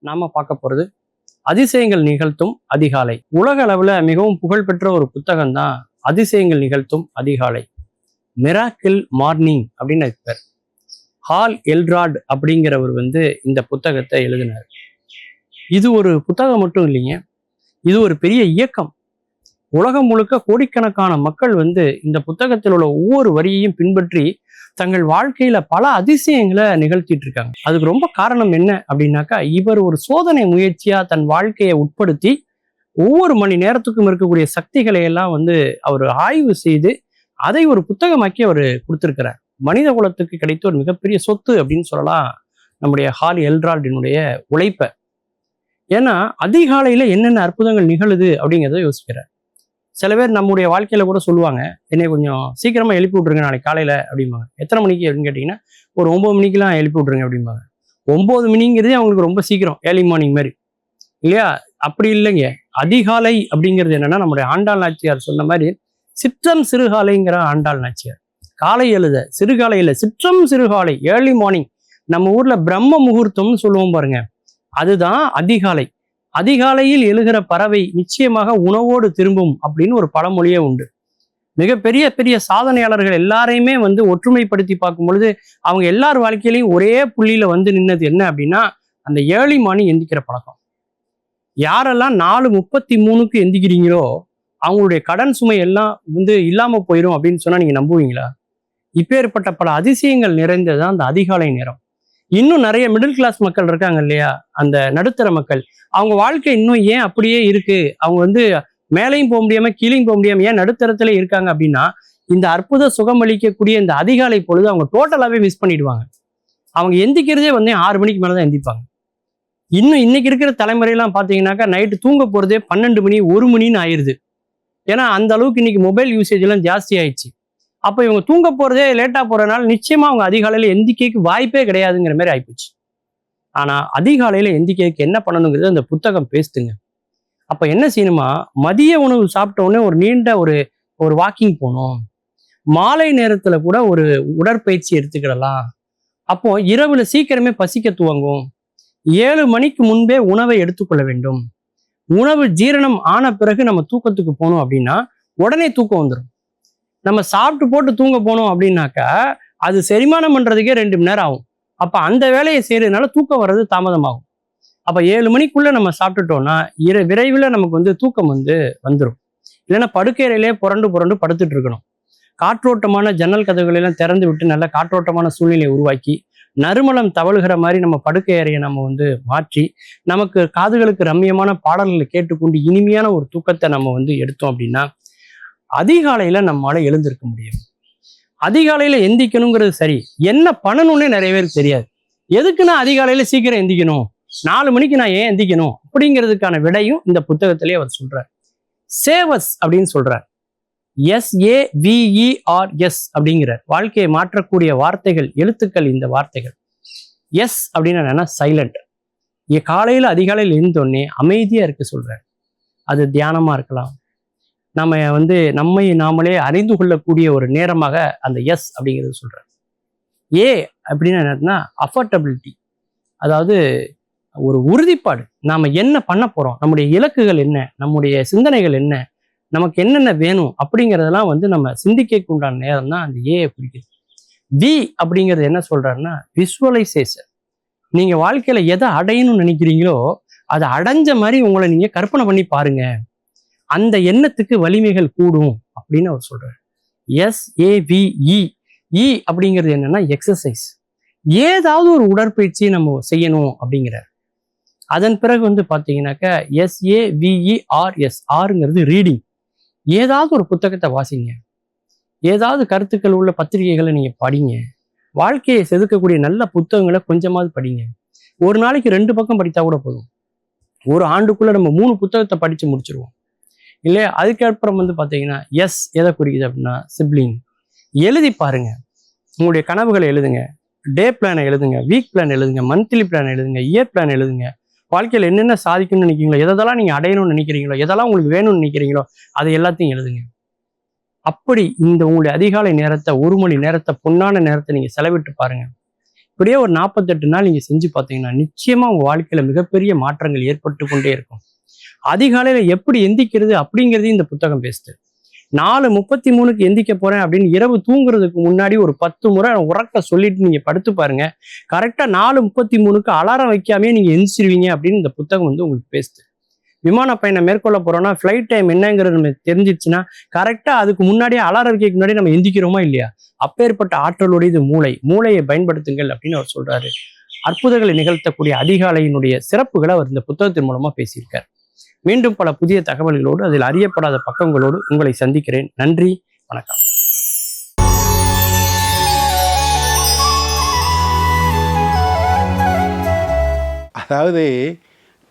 நாம பார்க்க போறது அதிசயங்கள் நிகழ்த்தும் அதிகாலை. உலக அளவுல மிகவும் புகழ்பெற்ற ஒரு புத்தகம் தான் அதிசயங்கள் நிகழ்த்தும் அதிகாலை. மிராக்கிள் மார்னிங் அப்படின்னு பேர். ஹால் எல்ராட் அப்படிங்கிறவர் இந்த புத்தகத்தை எழுதினார். இது ஒரு புத்தகம் மட்டும் இல்லைங்க, இது ஒரு பெரிய இயக்கம். உலகம் முழுக்க கோடிக்கணக்கான மக்கள் இந்த புத்தகத்தில் உள்ள ஒவ்வொரு வரியையும் பின்பற்றி தங்கள் வாழ்க்கையில பல அதிசயங்களை நிகழ்த்திட்டு இருக்காங்க. அதுக்கு ரொம்ப காரணம் என்ன அப்படின்னாக்கா, இவர் ஒரு சோதனை முயற்சியா தன் வாழ்க்கையை உட்படுத்தி ஒவ்வொரு மணி நேரத்துக்கும் இருக்கக்கூடிய சக்திகளை எல்லாம் அவர் ஆய்வு செய்து அதை ஒரு புத்தகமாக்கி அவர் கொடுத்திருக்கிறார். மனித குலத்துக்கு கிடைத்த ஒரு மிகப்பெரிய சொத்து அப்படின்னு சொல்லலாம் நம்முடைய ஹால் எல்ராடினுடைய உழைப்பை. ஏன்னா அதிகாலையில என்னென்ன அற்புதங்கள் நிகழுது அப்படிங்கிறத யோசிக்கிறார். சில பேர் நம்முடைய வாழ்க்கையில கூட சொல்லுவாங்க, என்னை கொஞ்சம் சீக்கிரமா எழுப்பி விட்ருங்க நாளைக்கு காலையில அப்படிம்பாங்க. எத்தனை மணிக்கு அப்படின்னு கேட்டீங்கன்னா, ஒரு 9 மணிக்கெல்லாம் எழுப்பி விட்ருங்க அப்படிம்பாங்க. 9 மணிங்கிறதே அவங்களுக்கு ரொம்ப சீக்கிரம், ஏர்லி மார்னிங் மாதிரி இல்லையா? அப்படி இல்லைங்க. அதிகாலை அப்படிங்கிறது என்னன்னா, நம்முடைய ஆண்டாள் நாச்சியார் சொன்ன மாதிரி சிற்றம் சிறுகாலைங்கிற ஆண்டாள் நாச்சியார். காலை எழுத சிறுகாலை இல்லை, சிற்றம் சிறுகாலை, ஏர்லி மார்னிங். நம்ம ஊர்ல பிரம்ம முகூர்த்தம்னு சொல்லுவோம் பாருங்க, அதுதான் அதிகாலை. அதிகாலையில் எழுகிற பறவை நிச்சயமாக உணவோடு திரும்பும் அப்படின்னு ஒரு பழமொழியே உண்டு. மிகப்பெரிய பெரிய சாதனையாளர்கள் எல்லாரையுமே ஒற்றுமைப்படுத்தி பார்க்கும் பொழுது அவங்க எல்லார் வாழ்க்கையிலையும் ஒரே புள்ளியில நின்னது என்ன அப்படின்னா, அந்த ஏர்லி மார்னிங் எந்திக்கிற பழக்கம். யாரெல்லாம் 4:33 எந்திக்கிறீங்களோ அவங்களுடைய கடன் சுமை எல்லாம் இல்லாம போயிடும் அப்படின்னு சொன்னா நீங்க நம்புவீங்களா? இப்பேற்பட்ட பல அதிசயங்கள் நிறைந்ததுதான் அந்த அதிகாலை நேரம். இன்னும் நிறைய மிடில் கிளாஸ் மக்கள் இருக்காங்க இல்லையா, அந்த நடுத்தர மக்கள், அவங்க வாழ்க்கை இன்னும் ஏன் அப்படியே இருக்கு? அவங்க மேலையும் போக முடியாம கீழையும் போக முடியாம ஏன் நடுத்தரத்துல இருக்காங்க அப்படின்னா, இந்த அற்புத சுகம் அளிக்கக்கூடிய இந்த அதிகாலை பொழுது அவங்க டோட்டலாவே மிஸ் பண்ணிடுவாங்க. அவங்க எந்திக்கிறதே 6 மணிக்கு மேலதான் எந்திப்பாங்க. இன்னும் இன்னைக்கு இருக்கிற தலைமுறையெல்லாம் பாத்தீங்கன்னாக்கா நைட்டு தூங்க போறதே 12 மணி 1 மணின்னு ஆயிடுது. ஏன்னா அந்த அளவுக்கு இன்னைக்கு மொபைல் யூசேஜ் எல்லாம் ஜாஸ்தி ஆயிடுச்சு. அப்ப இவங்க தூங்க போறதே லேட்டா போறதுனால நிச்சயமா அவங்க அதிகாலையில எந்திக்கைக்கு வாய்ப்பே கிடையாதுங்கிற மாதிரி ஆயிப்போச்சு. ஆனா அதிகாலையில எந்திக்கைக்கு என்ன பண்ணணுங்கிறது அந்த புத்தகம் பேசுதுங்க. அப்ப என்ன செய்யணுமா, மதிய உணவு சாப்பிட்ட உடனே ஒரு நீண்ட ஒரு வாக்கிங் போகணும். மாலை நேரத்துல கூட ஒரு உடற்பயிற்சி எடுத்துக்கிடலாம். அப்போ இரவுல சீக்கிரமே பசிக்க துவங்கும். 7 மணிக்கு முன்பே உணவை எடுத்துக்கொள்ள வேண்டும். உணவு ஜீரணம் ஆன பிறகு நம்ம தூக்கத்துக்கு போனோம் அப்படின்னா உடனே தூக்கம் வந்துடும். நம்ம சாப்பிட்டு போட்டு தூங்க போனோம் அப்படின்னாக்கா அது செரிமானம் பண்றதுக்கே 2 மணி நேரம் ஆகும். அப்ப அந்த வேலையை செய்யறதுனால தூக்கம் வர்றது தாமதமாகும். அப்ப 7 மணிக்குள்ள நம்ம சாப்பிட்டுட்டோம்னா விரைவில் நமக்கு தூக்கம் வந்துடும். இல்லைன்னா படுக்கையிலே புரண்டு புரண்டு படுத்துட்டு இருக்கணும். காற்றோட்டமான ஜன்னல் கதவுகளை எல்லாம் திறந்து விட்டு நல்ல காற்றோட்டமான சூழ்நிலையை உருவாக்கி நறுமணம் தவழுகிற மாதிரி நம்ம படுக்கை அறையை நம்ம மாற்றி நமக்கு காதுகளுக்கு ரம்மியமான பாடல்களை கேட்டுக்கொண்டு இனிமையான ஒரு தூக்கத்தை நம்ம எடுத்தோம் அப்படின்னா அதிகாலையில நம்மளால எழுந்திருக்க முடியும். அதிகாலையில எந்திக்கணுங்கிறது சரி, என்ன பண்ணணும்னே நிறைய பேருக்கு தெரியாது. எதுக்கு நான் அதிகாலையில சீக்கிரம் எந்திக்கணும், 4 மணிக்கு நான் ஏன் எந்திக்கணும் அப்படிங்கிறதுக்கான விடையும் இந்த புத்தகத்திலேயே அவர் சொல்றார். சேவஸ் அப்படின்னு சொல்றார். SAVERS அப்படிங்கிறார். வாழ்க்கையை மாற்றக்கூடிய வார்த்தைகள், எழுத்துக்கள். இந்த வார்த்தைகள் எஸ் அப்படின்னு என்னன்னா சைலண்ட். காலையில அதிகாலையில் எழுந்தோடனே அமைதியா இருக்கு சொல்றார். அது தியானமா இருக்கலாம். நம்ம நம்மை நாமளே அறிந்து கொள்ளக்கூடிய ஒரு நேரமாக அந்த எஸ் அப்படிங்கிறது சொல்றாரு. ஏ அப்படின்னு என்னன்னா அஃபர்டபிலிட்டி, அதாவது ஒரு உறுதிப்பாடு. நாம என்ன பண்ண போறோம், நம்முடைய இலக்குகள் என்ன, நம்முடைய சிந்தனைகள் என்ன, நமக்கு என்னென்ன வேணும் அப்படிங்கிறதெல்லாம் நம்ம சிந்திக்க உண்டான நேரம் தான் அந்த ஏ குறிக்குது. வி அப்படிங்கிறது என்ன சொல்றாருன்னா விசுவலைசேஷன். நீங்க வாழ்க்கையில எதை அடையணும்னு நினைக்கிறீங்களோ அதை அடைஞ்ச மாதிரி உங்களை நீங்க கற்பனை பண்ணி பாருங்க, அந்த எண்ணத்துக்கு வலிமைகள் கூடும் அப்படின்னு அவர் சொல்றாரு. SAVE அப்படிங்கிறது என்னன்னா எக்ஸசைஸ். ஏதாவது ஒரு உடற்பயிற்சி நம்ம செய்யணும் அப்படிங்கிறார். அதன் பிறகு பாத்தீங்கன்னாக்கா SAVERS, ஆறுங்கிறது ரீடிங். ஏதாவது ஒரு புத்தகத்தை வாசிங்க, ஏதாவது கருத்துக்கள் உள்ள பத்திரிகைகளை நீங்க படிங்க, வாழ்க்கையை செதுக்கக்கூடிய நல்ல புத்தகங்களை கொஞ்சமாவது படிங்க. ஒரு நாளைக்கு 2 பக்கம் படித்தா கூட போதும். ஒரு ஆண்டுக்குள்ள நம்ம 3 புத்தகத்தை படிச்சு முடிச்சிருவோம் இல்லையா? அதுக்கப்புறம் பாத்தீங்கன்னா எஸ் எதை குறிக்குது அப்படின்னா சிப்ளிங். எழுதி பாருங்க, உங்களுடைய கனவுகளை எழுதுங்க, டே பிளானை எழுதுங்க, வீக் பிளான் எழுதுங்க, மந்த்லி பிளான் எழுதுங்க, இயர் பிளான் எழுதுங்க. வாழ்க்கையில் என்னென்ன சாதிக்கணும்னு நினைக்கிறீங்களோ, எதெல்லாம் நீங்க அடையணும்னு நினைக்கிறீங்களோ, எதெல்லாம் உங்களுக்கு வேணும்னு நினைக்கிறீங்களோ அதை எல்லாத்தையும் எழுதுங்க. அப்படி உங்களுடைய அதிகாலை நேரத்தை 1 மணி நேரத்தை பொன்னான நேரத்தை நீங்க செலவிட்டு பாருங்க. இப்படியே ஒரு 48 நாள் நீங்க செஞ்சு பார்த்தீங்கன்னா நிச்சயமா உங்க வாழ்க்கையில மிகப்பெரிய மாற்றங்கள் ஏற்பட்டு கொண்டே இருக்கும். அதிகாலையில எப்படி எந்திக்கிறது அப்படிங்கிறதையும் இந்த புத்தகம் பேசுது. 4:33க்கு எந்திக்க போறேன் அப்படின்னு இரவு தூங்குறதுக்கு முன்னாடி ஒரு 10 முறை உறக்க சொல்லிட்டு நீங்க படுத்து பாருங்க. கரெக்டா 4:33க்கு அலாரம் வைக்காமே நீங்க எந்திரிச்சிருவீங்க அப்படின்னு இந்த புத்தகம் உங்களுக்கு பேசுது. விமான பயணம் மேற்கொள்ள போறோம்னா ஃபிளைட் டைம் என்னங்கிறது நம்ம தெரிஞ்சிச்சுன்னா கரெக்டா அதுக்கு முன்னாடியே அலாரம் வைக்கிறதுக்கு முன்னாடி நம்ம எந்திக்கிறோமா இல்லையா? அப்பேற்பட்ட ஆற்றலுடையது மூளை. மூளையை பயன்படுத்துங்கள் அப்படின்னு அவர் சொல்றாரு. அற்புதங்களை நிகழ்த்தக்கூடிய அதிகாலையினுடைய சிறப்புகளை அவர் இந்த புத்தகத்தின் மூலமா பேசியிருக்கார். மீண்டும் பல புதிய தகவல்களோடு அதில் அறியப்படாத பக்கங்களோடு உங்களை சந்திக்கிறேன். நன்றி, வணக்கம். அதாவது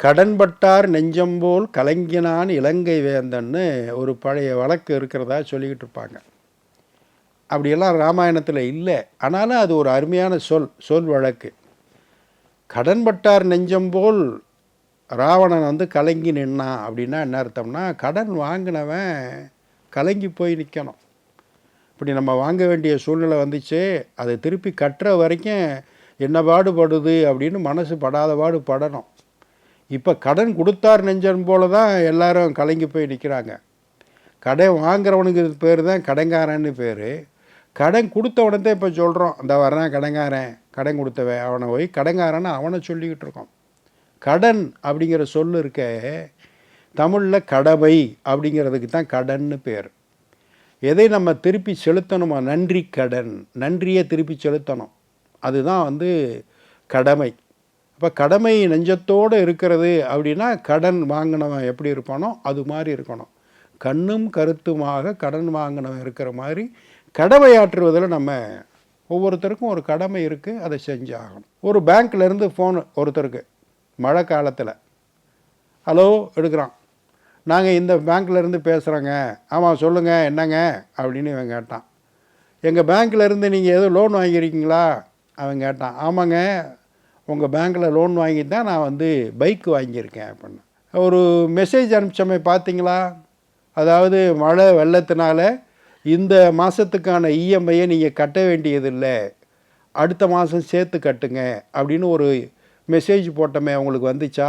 கடன்பட்டார் நெஞ்சம்போல் கலங்கினான் இலங்கை வேந்தன்னு ஒரு பழைய வழக்கு இருக்கிறதா சொல்லிக்கிட்டு இருப்பாங்க. அப்படியெல்லாம் ராமாயணத்தில் இல்லை. ஆனாலும் அது ஒரு அருமையான சொல் வழக்கு. கடன்பட்டார் நெஞ்சம்போல் ராவணன் கலங்கி நின்னான் அப்படின்னா என்ன அர்த்தம்னா, கடன் வாங்கினவன் கலங்கி போய் நிற்கணும். இப்படி நம்ம வாங்க வேண்டிய சூழ்நிலை வந்துச்சு, அதை திருப்பி கட்டுற வரைக்கும் என்ன பாடுபடுது அப்படின்னு மனசு படாத பாடு படணும். இப்போ கடன் கொடுத்தார் நெஞ்சன் போல தான் எல்லாரும் கலங்கி போய் நிற்கிறாங்க. கடன் வாங்குறவனுக்கு பேர் தான் கடன்காரன்னு பேர். கடன் கொடுத்தவனத்தை இப்போ சொல்கிறோம், இந்த வர்றான் கடன்காரன், கடன் கொடுத்தவன், அவனை போய் கடன்காரன்னு அவனை சொல்லிக்கிட்டு இருக்கோம். கடன் அப்படிங்கிற சொல் இருக்க தமிழில் கடமை அப்படிங்கிறதுக்கு தான் கடன்னு பேர். எதை நம்ம திருப்பி செலுத்தணுமா, நன்றி கடன், நன்றியை திருப்பி செலுத்தணும். அதுதான் கடமை. அப்போ கடமை நெஞ்சத்தோடு இருக்கிறது அப்படின்னா கடன் வாங்கினவன் எப்படி இருப்பானோ அது மாதிரி இருக்கணும். கண்ணும் கருத்துமாக கடன் வாங்கினவன் இருக்கிற மாதிரி கடமையாற்றுவதில் நம்ம ஒவ்வொருத்தருக்கும் ஒரு கடமை இருக்குது, அதை செஞ்சாகணும். ஒரு பேங்க்லேருந்து ஃபோன் ஒருத்தருக்கு மழை காலத்தில், ஹலோ எடுக்கிறான், நாங்கள் இந்த பேங்க்லேருந்து பேசுகிறோங்க. ஆமாம் சொல்லுங்கள் என்னங்க அப்படின்னு இவன் கேட்டான். எங்கள் பேங்க்லேருந்து நீங்கள் எதுவும் லோன் வாங்கியிருக்கீங்களா அவன் கேட்டான். ஆமாங்க, உங்கள் பேங்க்கில் லோன் வாங்கி தான் நான் பைக்கு வாங்கியிருக்கேன் அப்படின்னு. ஒரு மெசேஜ் அனுப்பிச்சோமே பார்த்தீங்களா, அதாவது மழை வெள்ளத்தினால இந்த மாதத்துக்கான இஎம்ஐயை நீங்கள் கட்ட வேண்டியதில்லை, அடுத்த மாதம் சேர்த்து கட்டுங்க அப்படின்னு ஒரு மெசேஜ் போட்டோமே, உங்களுக்கு வந்துச்சா?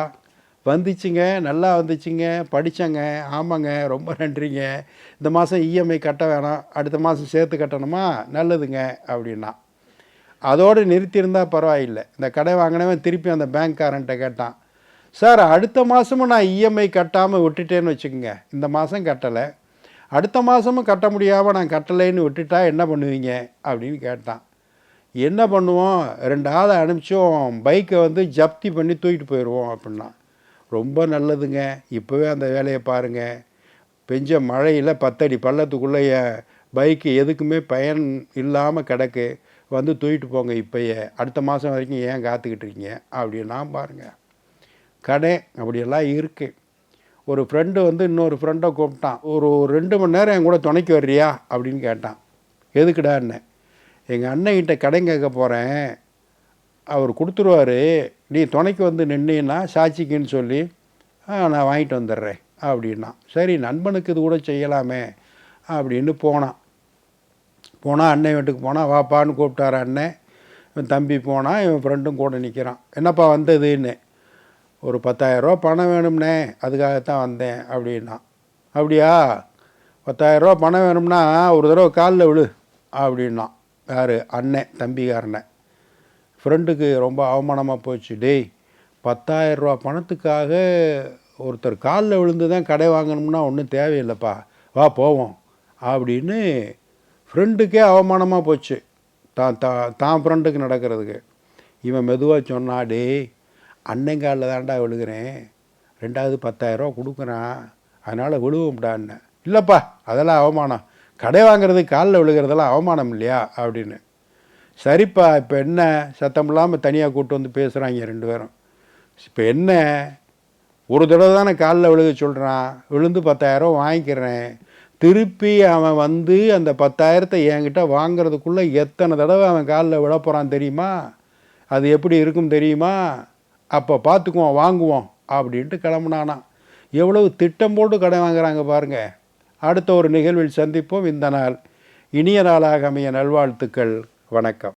வந்துச்சுங்க, நல்லா வந்துச்சுங்க, படித்தேங்க. ஆமாங்க, ரொம்ப நன்றிங்க. இந்த மாதம் இஎம்ஐ கட்ட வேணாம், அடுத்த மாதம் சேர்த்து கட்டணுமா? நல்லதுங்க அப்படின்னா. அதோடு நிறுத்தியிருந்தால் பரவாயில்லை. இந்த கடை வாங்கினவன் திருப்பி அந்த பேங்க்காரன்ட்ட கேட்டான், சார் அடுத்த மாதமும் நான் இஎம்ஐ கட்டாமல் விட்டுட்டேன்னு வச்சுக்கோங்க, இந்த மாதம் கட்டலை, அடுத்த மாதமும் கட்ட முடியாமல் நான் கட்டலைன்னு விட்டுட்டா என்ன பண்ணுவீங்க அப்படின்னு கேட்டான். என்ன பண்ணுவோம், 2 ஆளை அனுப்பிச்சோம், பைக்கை ஜப்தி பண்ணி தூக்கிட்டு போயிடுவோம் அப்படின்னா. ரொம்ப நல்லதுங்க, இப்போவே அந்த வேலையை பாருங்கள். பெஞ்ச மழையில் 10 அடி பள்ளத்துக்குள்ளே என் பைக்கு எதுக்குமே பயன் இல்லாமல் கிடக்கு, தூக்கிட்டு போங்க இப்போயே, அடுத்த மாதம் வரைக்கும் ஏன் காத்துக்கிட்டு இருக்கீங்க அப்படின்னா பாருங்கள். கடை அப்படியெல்லாம் இருக்குது. ஒரு ஃப்ரெண்டு இன்னொரு ஃப்ரெண்டை கூப்பிட்டான், ஒரு 2 மணி நேரம் என் கூட துணைக்கு வர்றியா அப்படின்னு கேட்டான். எதுக்குடான்னு. எங்கள் அண்ணன்கிட்ட கடன் கேட்க போகிறேன், அவர் கொடுத்துருவார், நீ துணைக்கு நின்னீன்னா சாட்சிக்குன்னு சொல்லி நான் வாங்கிட்டு வந்துடுறேன் அப்படின்னா. சரி நண்பனுக்கு இது கூட செய்யலாமே அப்படின்னு போனான். அண்ணன் வீட்டுக்கு போனால், வாப்பான்னு கூப்பிட்டார் அண்ணன். இவன் தம்பி போனால், இவன் ஃப்ரெண்டும் கூட நிற்கிறான். என்னப்பா வந்ததுன்னு. ஒரு 10,000 ரூபா பணம் வேணும்னே, அதுக்காகத்தான் வந்தேன் அப்படின்னா. அப்படியா, 10,000 ரூபா பணம் வேணும்னா ஒரு தடவை காலில் விழு அப்படின்னா. யார்? அண்ணன், தம்பிக்காரண்ணன். ஃப்ரெண்டுக்கு ரொம்ப அவமானமாக போச்சு. டேய், 10,000 ரூபா பணத்துக்காக ஒருத்தர் காலில் விழுந்து தான் கடை வாங்கணும்னா ஒன்றும் தேவையில்லைப்பா, வா போவோம் அப்படின்னு ஃப்ரெண்டுக்கே அவமானமாக போச்சு. தான் ஃப்ரெண்டுக்கு நடக்கிறதுக்கு. இவன் மெதுவாக சொன்னா, டேய் அண்ணங்காலில் தான்டா விழுகிறேன், 2வது 10,000 ரூபா கொடுக்குறான், அதனால் விழுவோம்டான்னு. இல்லைப்பா அதெல்லாம் அவமானம், கடை வாங்குறது காலில் விழுகிறதெல்லாம் அவமானம் இல்லையா அப்படின்னு. சரிப்பா, இப்போ என்ன சத்தம் இல்லாமல் தனியாக கூப்பிட்டு பேசுகிறாங்க 2 பேரும். இப்போ என்ன, ஒரு தடவை தானே காலில் விழுக சொல்கிறான், விழுந்து 10,000 வாங்கிக்கிறேன், திருப்பி அவன் அந்த 10,000 என்கிட்ட வாங்கிறதுக்குள்ளே எத்தனை தடவை அவன் காலில் விழ போகிறான் தெரியுமா? அது எப்படி இருக்கும் தெரியுமா? அப்போ பார்த்துக்குவோம், வாங்குவோம் அப்படின்ட்டு கிளம்புனானா. எவ்வளவு திட்டம் போட்டு கடை வாங்குறாங்க பாருங்கள். அடுத்த ஒரு நிகழ்வில் சந்திப்போம். இந்த நாள் இனிய நாளாக அமைய நல்வாழ்த்துக்கள். வணக்கம்.